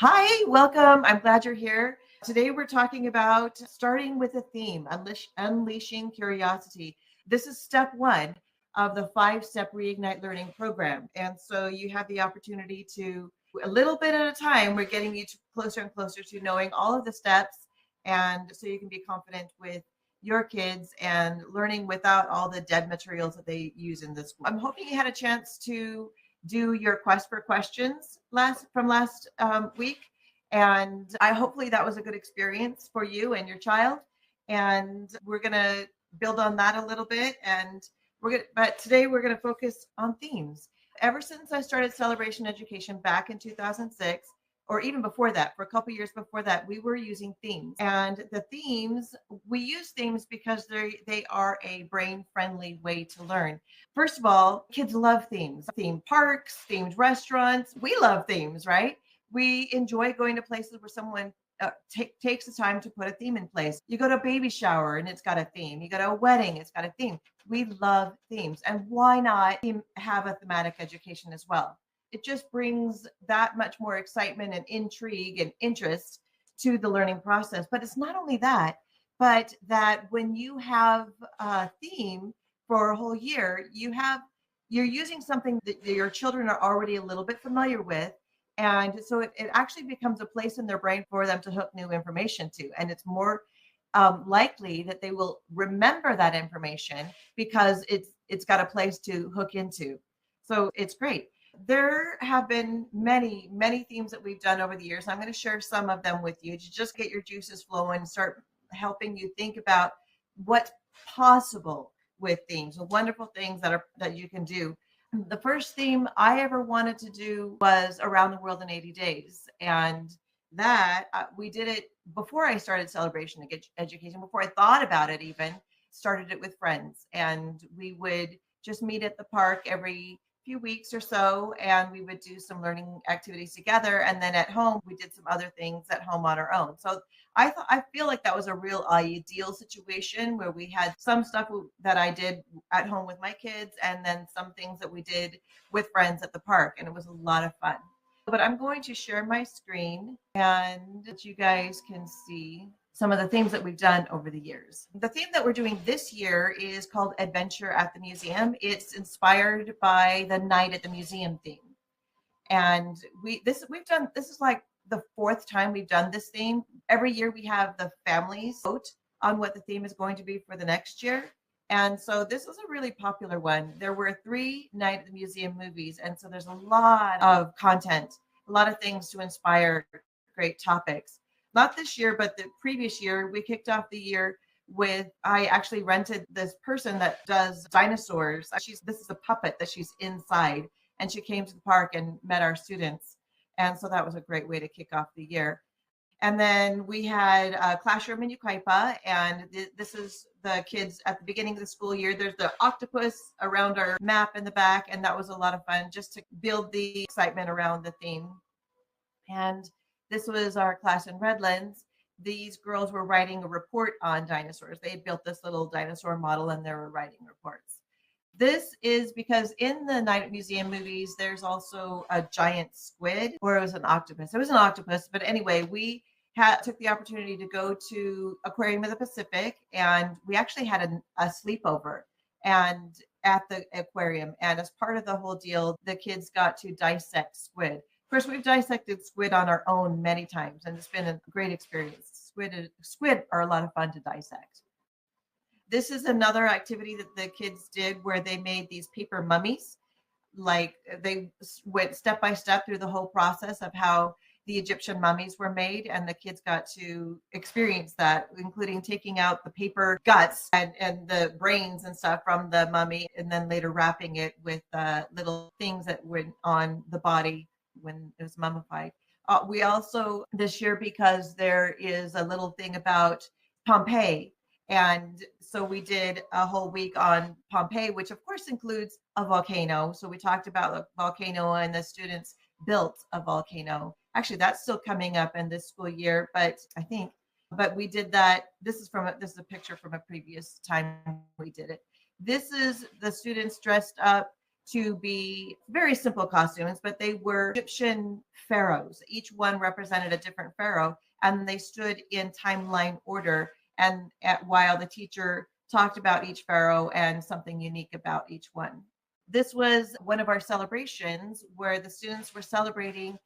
Hi, welcome. I'm glad you're here. Today we're talking about starting with a theme, unleashing curiosity. This is step one of the five-step Reignite Learning program. And so you have the opportunity to, a little bit at a time, we're getting you closer and closer to knowing all of the steps. And so you can be confident with your kids and learning without all the dead materials that they use in this. I'm hoping you had a chance to do your quest for questions last week, and I hopefully that was a good experience for you and your child. And we're gonna build on that a little bit, and but today we're gonna focus on themes. Ever since I started Celebration Education back in 2006, or even before that, for a couple years before that, we were using themes. And the themes, we use themes because they are a brain friendly way to learn. First of all, kids love themes, theme parks, themed restaurants. We love themes, right? We enjoy going to places where someone takes the time to put a theme in place. You go to a baby shower and it's got a theme. You go to a wedding, it's got a theme. We love themes. And why not have a thematic education as well? It just brings that much more excitement and intrigue and interest to the learning process. But it's not only that, but that when you have a theme for a whole year, you're using something that your children are already a little bit familiar with. And so it actually becomes a place in their brain for them to hook new information to. And it's more likely that they will remember that information because it's got a place to hook into. So it's great. There have been many, many themes that we've done over the years. I'm going to share some of them with you to just get your juices flowing, start helping you think about what's possible with themes, the wonderful things that you can do. The first theme I ever wanted to do was Around the World in 80 Days. And that we did it before I started Celebration Education, before I thought about it even, started it with friends. And we would just meet at the park every few weeks or so, and we would do some learning activities together. And then at home, we did some other things at home on our own. So I feel like that was a real ideal situation where we had some stuff that I did at home with my kids, and then some things that we did with friends at the park. And it was a lot of fun. But I'm going to share my screen and that you guys can see some of the themes that we've done over the years. The theme that we're doing this year is called Adventure at the Museum. It's inspired by the Night at the Museum theme. And this is like the fourth time we've done this theme. Every year we have the families vote on what the theme is going to be for the next year. And so this was a really popular one. There were 3 Night at the Museum movies. And so there's a lot of content, a lot of things to inspire great topics. Not this year, but the previous year, we kicked off the year with, I actually rented this person that does dinosaurs. This is a puppet that she's inside. And she came to the park and met our students. And so that was a great way to kick off the year. And then we had a classroom in Yucaipa, and this is the kids at the beginning of the school year. There's the octopus around our map in the back, and that was a lot of fun just to build the excitement around the theme. And this was our class in Redlands. These girls were writing a report on dinosaurs. They had built this little dinosaur model, and they were writing reports. This is because in the Night at Museum movies, there's also a giant squid, or it was an octopus. It was an octopus, but anyway, we took the opportunity to go to Aquarium of the Pacific, and we actually had a sleepover and at the aquarium. And as part of the whole deal, the kids got to dissect squid. Of course, we've dissected squid on our own many times, and it's been a great experience. Squid are a lot of fun to dissect. This is another activity that the kids did where they made these paper mummies. Like they went step by step through the whole process of how the Egyptian mummies were made, and the kids got to experience that, including taking out the paper guts and the brains and stuff from the mummy, and then later wrapping it with little things that went on the body when it was mummified. We also, this year, because there is a little thing about Pompeii, and so we did a whole week on Pompeii, which of course includes a volcano. So we talked about the volcano, and the students built a volcano. Actually, that's still coming up in this school year, but we did that. This is a picture from a previous time we did it. This is the students dressed up to be very simple costumes, but they were Egyptian pharaohs. Each one represented a different pharaoh, and they stood in timeline order. And while the teacher talked about each pharaoh and something unique about each one. This was one of our celebrations where the students were celebrating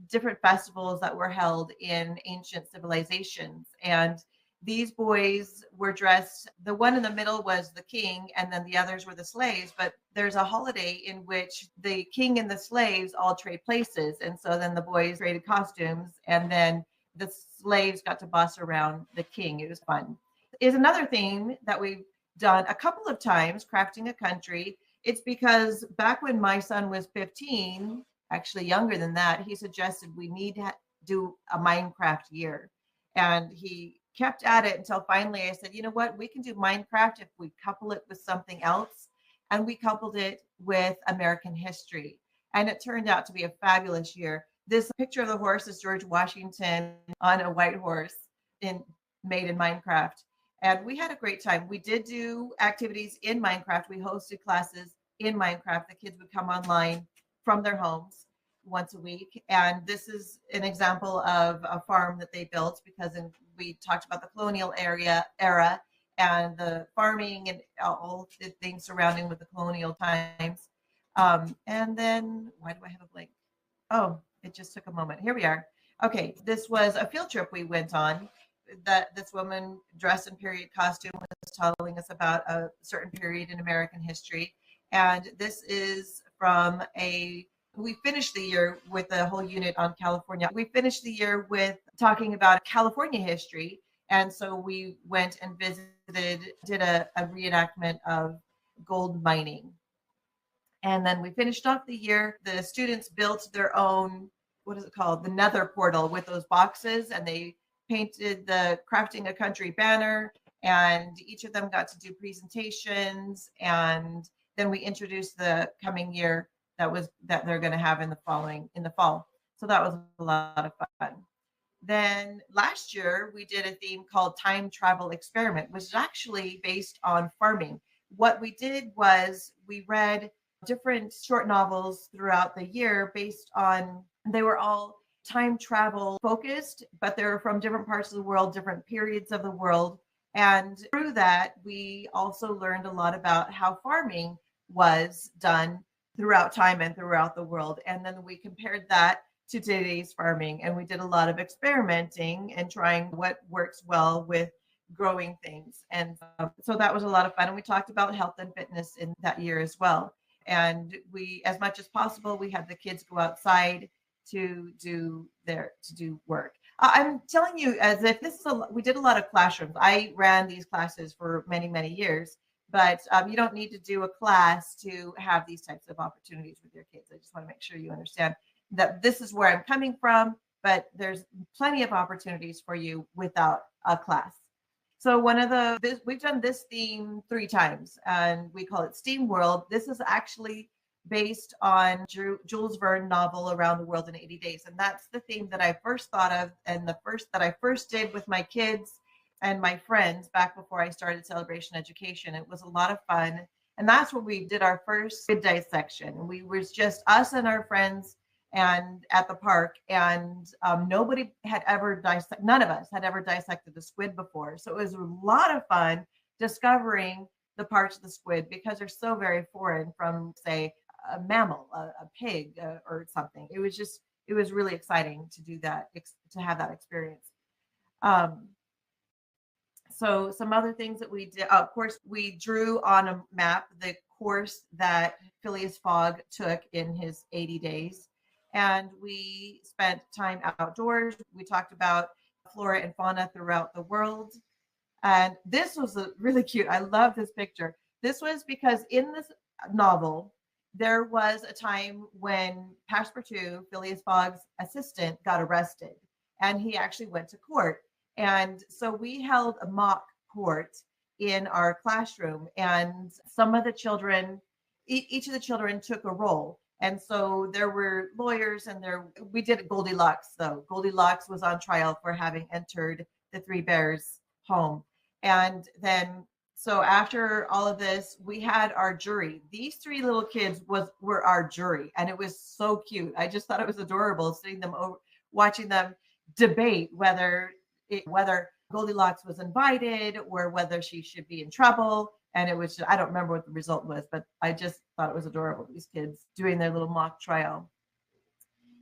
different festivals that were held in ancient civilizations. And these boys were dressed, the one in the middle was the king, and then the others were the slaves. But there's a holiday in which the king and the slaves all trade places. And so then the boys traded costumes, and then the slaves got to boss around the king. It was fun. Is another theme that we've done a couple of times, crafting a country. It's because back when my son was 15, actually younger than that, he suggested we need to do a Minecraft year. And he kept at it until finally I said, you know what, we can do Minecraft if we couple it with something else. And we coupled it with American history. And it turned out to be a fabulous year. This picture of the horse is George Washington on a white horse made in Minecraft. And we had a great time. We did do activities in Minecraft. We hosted classes in Minecraft. The kids would come online from their homes once a week. And this is an example of a farm that they built because we talked about the colonial era and the farming and all the things surrounding with the colonial times. And then, why do I have a blank? Oh, it just took a moment. Here we are. Okay, this was a field trip we went on that this woman dressed in period costume was telling us about a certain period in American history. And this is from we finished the year with a whole unit on California. We finished the year with talking about California history. And so we went and did a reenactment of gold mining. And then we finished off the year. The students built their own, what is it called? The Nether portal with those boxes, and they painted the Crafting a Country banner, and each of them got to do presentations. And then we introduced the coming year that they're going to have in the fall. So that was a lot of fun. Then last year we did a theme called Time Travel Experiment, which is actually based on farming. What we did was we read different short novels throughout the year they were all time travel focused, but they were from different parts of the world, different periods of the world. And through that, we also learned a lot about how farming was done throughout time and throughout the world. And then we compared that to today's farming, and we did a lot of experimenting and trying what works well with growing things. And so that was a lot of fun. And we talked about health and fitness in that year as well. And we, as much as possible, we had the kids go outside to do work. I'm telling you, as if we did a lot of classrooms. I ran these classes for many, many years, but you don't need to do a class to have these types of opportunities with your kids. I just want to make sure you understand that this is where I'm coming from, but there's plenty of opportunities for you without a class. So we've done this theme 3 times, and we call it STEAM World. This is actually based on Jules Verne novel Around the World in 80 Days. And that's the theme that I first thought of, and that I first did with my kids and my friends back before I started Celebration Education. It was a lot of fun. And that's where we did our first squid dissection. And we was just us and our friends and at the park, and none of us had ever dissected a squid before. So it was a lot of fun discovering the parts of the squid because they're so very foreign from, say, a mammal, a pig, or something. It was really exciting to do that, to have that experience. So some other things that we did, of course, we drew on a map the course that Phileas Fogg took in his 80 days. And we spent time outdoors. We talked about flora and fauna throughout the world. And this was really cute. I love this picture. This was because in this novel, there was a time when Passepartout, Phileas Fogg's assistant, got arrested, and he actually went to court. And so we held a mock court in our classroom, and some of the children, each of the children took a role. And so there were lawyers, and we did Goldilocks, though. Goldilocks was on trial for having entered the 3 bears' home. And then So after all of this, we had our jury. These three little kids were our jury, and it was so cute. I just thought it was adorable seeing them over, watching them debate whether Goldilocks was invited or whether she should be in trouble. And it was I don't remember what the result was, but I just thought it was adorable. These kids doing their little mock trial.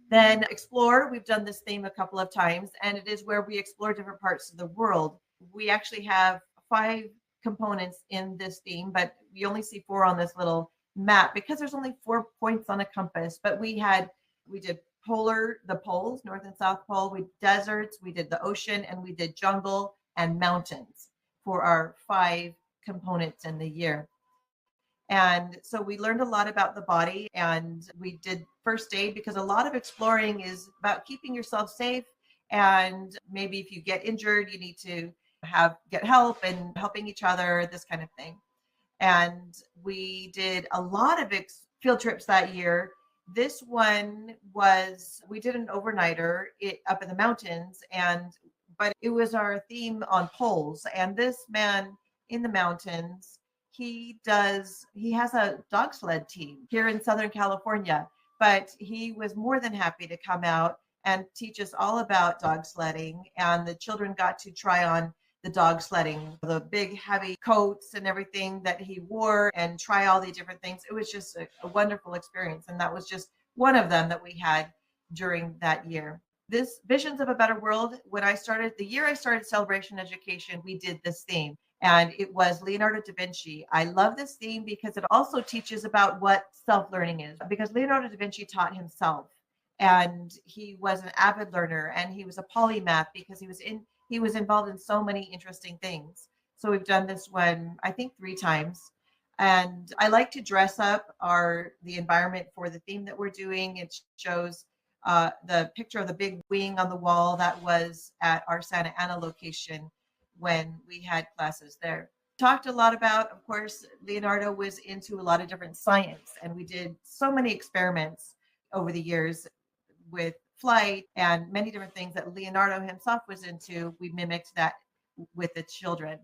Then explore. We've done this theme a couple of times, and it is where we explore different parts of the world. We actually have 5 components in this theme, but you only see 4 on this little map because there's only 4 points on a compass. But we did the poles, North and South Pole, we did deserts, we did the ocean, and we did jungle and mountains for our 5 components in the year. And so we learned a lot about the body, and we did first aid because a lot of exploring is about keeping yourself safe. And maybe if you get injured, you need to get help and helping each other, this kind of thing. And we did a lot of field trips that year. This one we did an overnighter up in the mountains, but it was our theme on poles. And this man in the mountains, he has a dog sled team here in Southern California, but he was more than happy to come out and teach us all about dog sledding. And the children got to try on the dog sledding, the big heavy coats and everything that he wore, and try all the different things. It was just a wonderful experience. And that was just one of them that we had during that year. This Visions of a Better World, the year I started Celebration Education, we did this theme. And it was Leonardo da Vinci. I love this theme because it also teaches about what self-learning is, because Leonardo da Vinci taught himself, and he was an avid learner, and he was a polymath because he was involved in so many interesting things. So we've done this one, I think, 3 times. And I like to dress up the environment for the theme that we're doing. It shows the picture of the big wing on the wall that was at our Santa Ana location when we had classes there. Talked a lot about, of course, Leonardo was into a lot of different science, and we did so many experiments over the years with flight and many different things that Leonardo himself was into. We mimicked that with the children.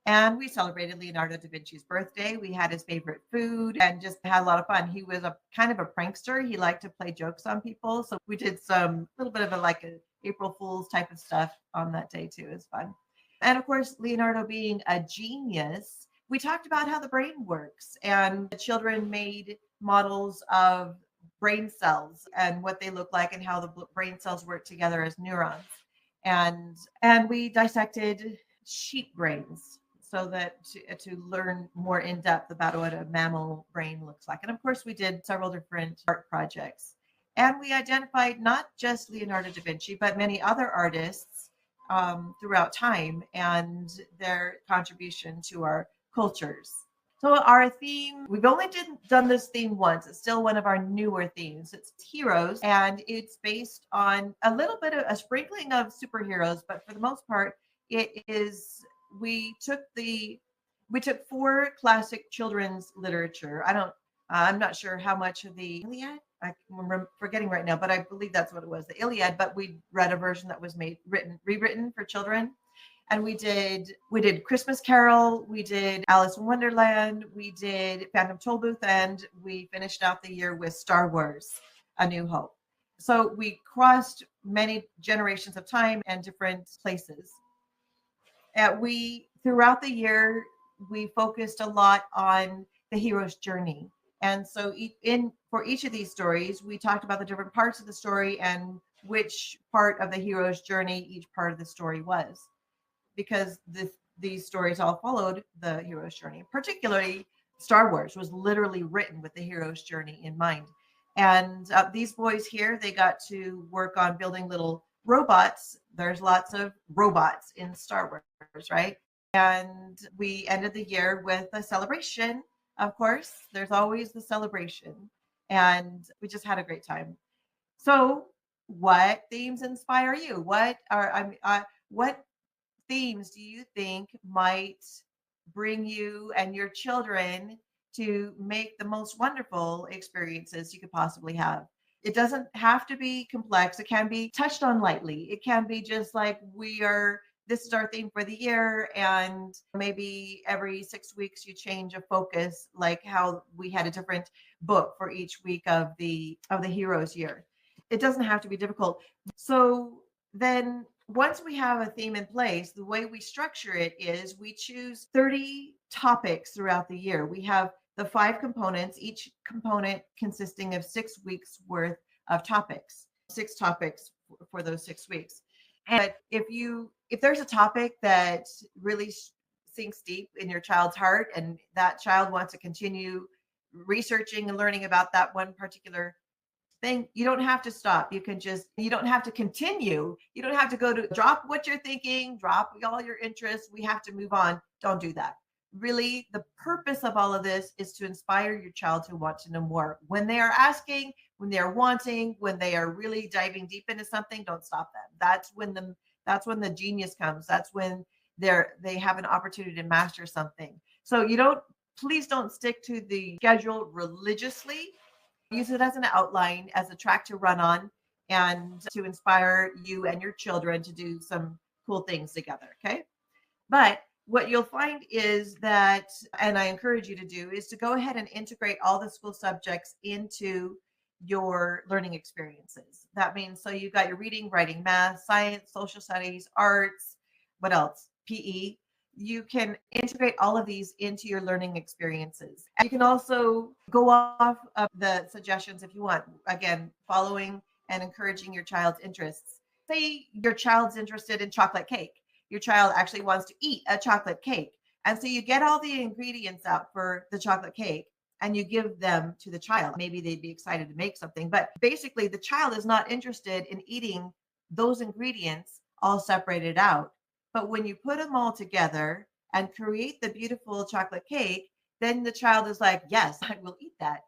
And we celebrated Leonardo da Vinci's birthday. We had his favorite food and just had a lot of fun. He was a kind of a prankster. He liked to play jokes on people. So we did some little bit of a April Fool's type of stuff on that day too. It was fun. And of course, Leonardo being a genius, we talked about how the brain works, and the children made models of brain cells and what they look like and how the brain cells work together as neurons. And we dissected sheep brains so that to learn more in depth about what a mammal brain looks like. And of course, we did several different art projects. And we identified not just Leonardo da Vinci, but many other artists throughout time and their contribution to our cultures. So our theme, we've only done this theme once. It's still one of our newer themes. It's heroes, and it's based on a little bit of a sprinkling of superheroes, but for the most part, we took 4 classic children's literature. I'm not sure how much of the Iliad. I'm forgetting right now, but I believe that's what it was, the Iliad. But we read a version that was rewritten for children. And we did Christmas Carol, we did Alice in Wonderland, we did Phantom Tollbooth, and we finished out the year with Star Wars, A New Hope. So we crossed many generations of time and different places. Throughout the year, we focused a lot on the hero's journey. And so for each of these stories, we talked about the different parts of the story and which part of the hero's journey each part of the story was, because these stories all followed the hero's journey. Particularly, Star Wars was literally written with the hero's journey in mind. And these boys here, they got to work on building little robots. There's lots of robots in Star Wars, right? And we ended the year with a celebration. Of course, there's always the celebration, and we just had a great time. So, what themes inspire you? What themes do you think might bring you and your children to make the most wonderful experiences you could possibly have? It doesn't have to be complex. It can be touched on lightly. It can be just like we are this is our theme for the year, and maybe every 6 weeks you change a focus, like how we had a different book for each week of the heroes year. It doesn't have to be difficult. So then once we have a theme in place, the way we structure it is we choose 30 topics throughout the year. We have the 5 components, each component consisting of 6 weeks worth of topics, 6 topics for those 6 weeks. And if there's a topic that really sinks deep in your child's heart and that child wants to continue researching and learning about that one particular thing, you don't have to stop. You don't have to continue. You don't have to go to drop what you're thinking, drop all your interests. We have to move on. Don't do that. Really, the purpose of all of this is to inspire your child to want to know more. When they are asking, when they are wanting, when they are really diving deep into something, don't stop them. That's when the genius comes. That's when they have an opportunity to master something. So please don't stick to the schedule religiously. Use it as an outline, as a track to run on, and to inspire you and your children to do some cool things together. Okay. But what you'll find is that, and I encourage you to do, is to go ahead and integrate all the school subjects into your learning experiences. That means, so you've got your reading, writing, math, science, social studies, arts, what else? PE. You can integrate all of these into your learning experiences. And you can also go off of the suggestions if you want, again, following and encouraging your child's interests. Say your child's interested in chocolate cake. Your child actually wants to eat a chocolate cake. And so you get all the ingredients out for the chocolate cake and you give them to the child. Maybe they'd be excited to make something, but basically the child is not interested in eating those ingredients all separated out. But when you put them all together and create the beautiful chocolate cake, then the child is like, yes, I will eat that.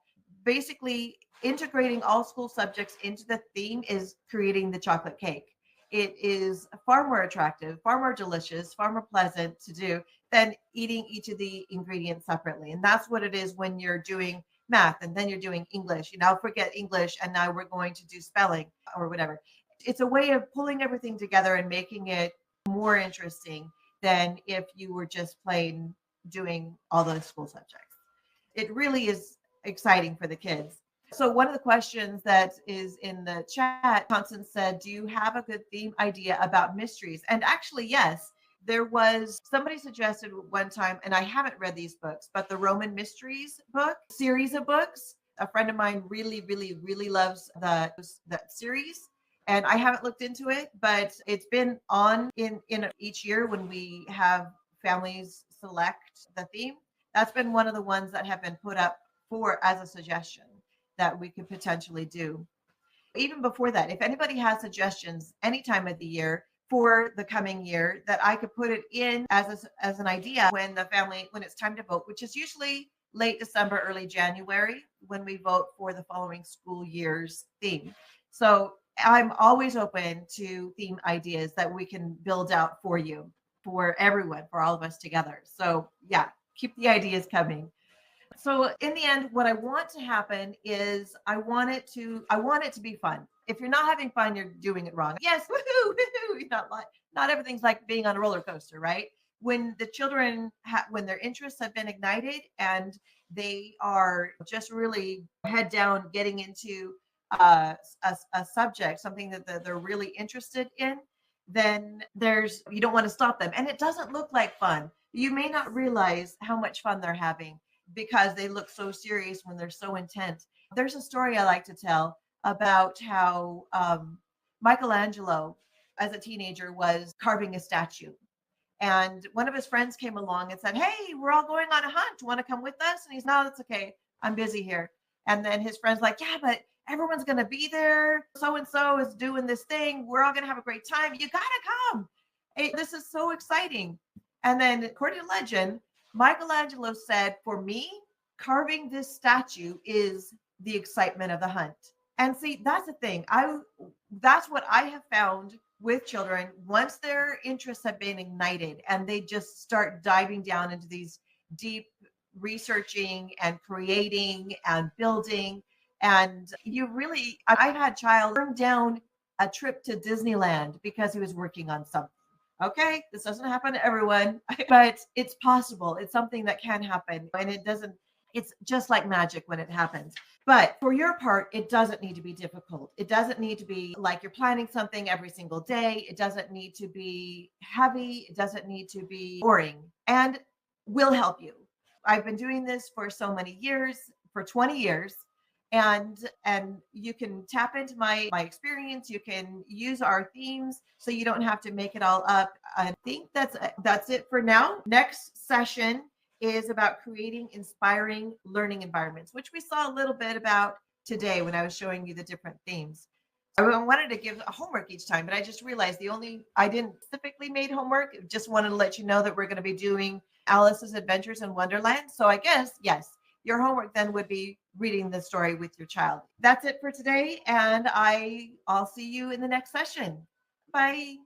Basically, integrating all school subjects into the theme is creating the chocolate cake. It is far more attractive, far more delicious, far more pleasant to do than eating each of the ingredients separately. And that's what it is when you're doing math and then you're doing English. You now forget English and now we're going to do spelling or whatever. It's a way of pulling everything together and making it more interesting than if you were just plain doing all those school subjects. It really is exciting for the kids. So one of the questions that is in the chat, Constance said, do you have a good theme idea about mysteries? And actually, yes, there was somebody suggested one time, and I haven't read these books, but the Roman Mysteries book, series of books. A friend of mine really, really, really loves that series. And I haven't looked into it, but it's been on in each year when we have families select the theme. That's been one of the ones that have been put up for as a suggestion that we could potentially do. Even before that, if anybody has suggestions any time of the year for the coming year, that I could put it in as an idea when it's time to vote, which is usually late December, early January, when we vote for the following school year's theme. So I'm always open to theme ideas that we can build out for you, for everyone, for all of us together. So yeah, keep the ideas coming. So in the end, what I want to happen is I want it to be fun. If you're not having fun, you're doing it wrong. Yes, woohoo, woohoo. Not everything's like being on a roller coaster, right? When the children when their interests have been ignited and they are just really head down getting into a subject, something that they're really interested in, then you don't want to stop them. And it doesn't look like fun. You may not realize how much fun they're having because they look so serious when they're so intent. There's a story I like to tell about how Michelangelo, as a teenager, was carving a statue. And one of his friends came along and said, hey, we're all going on a hunt. Want to come with us? And he's, no, that's okay. I'm busy here. And then his friend's like, yeah, but everyone's going to be there. So-and-so is doing this thing. We're all going to have a great time. You got to come. Hey, this is so exciting. And then according to legend, Michelangelo said, for me, carving this statue is the excitement of the hunt. And see, that's the thing. That's what I have found with children. Once their interests have been ignited and they just start diving down into these deep researching and creating and building. And I've had a child turn down a trip to Disneyland because he was working on something. Okay, this doesn't happen to everyone, but it's possible. It's something that can happen. And it's just like magic when it happens. But for your part, it doesn't need to be difficult. It doesn't need to be like you're planning something every single day. It doesn't need to be heavy. It doesn't need to be boring. And we'll help you. I've been doing this for so many years, for 20 years. And you can tap into my experience. You can use our themes so you don't have to make it all up. I think that's it for now. Next session is about creating inspiring learning environments, which we saw a little bit about today when I was showing you the different themes. I wanted to give a homework each time, but I just realized I didn't specifically made homework. Just wanted to let you know that we're going to be doing Alice's Adventures in Wonderland. So I guess, yes, your homework then would be reading the story with your child. That's it for today. And I'll see you in the next session. Bye.